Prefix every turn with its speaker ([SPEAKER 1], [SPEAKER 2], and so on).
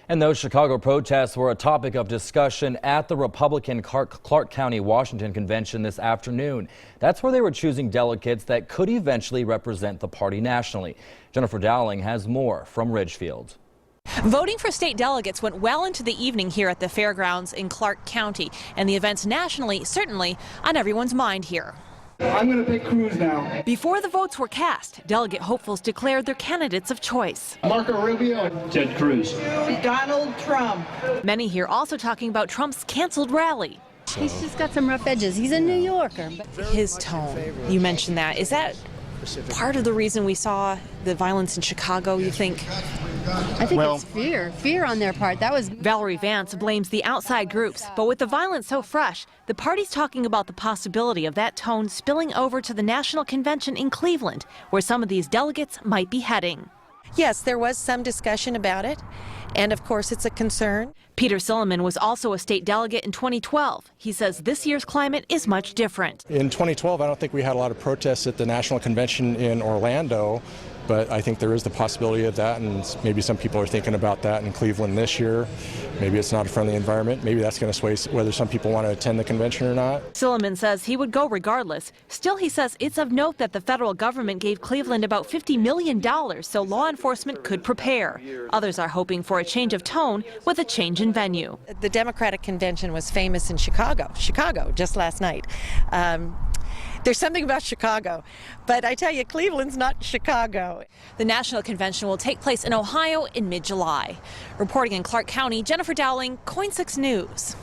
[SPEAKER 1] And those Chicago protests were a topic of discussion at the Republican Clark County, Washington convention this afternoon. That's where they were choosing delegates that could eventually represent the party nationally. Jennifer Dowling has more from Ridgefield.
[SPEAKER 2] Voting for state delegates went well into the evening here at the fairgrounds in Clark County, and the events nationally certainly on everyone's mind here.
[SPEAKER 3] I'm going to pick Cruz now.
[SPEAKER 2] Before the votes were cast, delegate hopefuls declared their candidates of choice.
[SPEAKER 3] Marco Rubio.
[SPEAKER 4] Ted Cruz.
[SPEAKER 5] Donald Trump.
[SPEAKER 2] Many here also talking about Trump's canceled rally.
[SPEAKER 6] He's just got some rough edges. He's a New Yorker.
[SPEAKER 2] His tone, you mentioned that. Is that part of the reason we saw the violence in Chicago, you think?
[SPEAKER 6] I think it's fear on their part. That was
[SPEAKER 2] Valerie Vance blames the outside groups, but with the violence so fresh, the party's talking about the possibility of that tone spilling over to the national convention in Cleveland, where some of these delegates might be heading.
[SPEAKER 7] Yes, there was some discussion about it, and of course it's a concern.
[SPEAKER 2] Peter Silliman was also a state delegate in 2012. He says this year's climate is much different.
[SPEAKER 8] In 2012, I don't think we had a lot of protests at the national convention in Orlando, but I think there is the possibility of that, and maybe some people are thinking about that in Cleveland this year. Maybe it's not a friendly environment. Maybe that's going to sway whether some people want to attend the convention or not.
[SPEAKER 2] Silliman says he would go regardless. Still, he says it's of note that the federal government gave Cleveland about $50 million so law enforcement could prepare. Others are hoping for a change of tone with a change in venue.
[SPEAKER 7] The Democratic convention was famous in Chicago just last night. There's something about Chicago, but I tell you, Cleveland's not Chicago.
[SPEAKER 2] The national convention will take place in Ohio in mid-July. Reporting in Clark County, Jennifer Dowling, KOIN 6 News.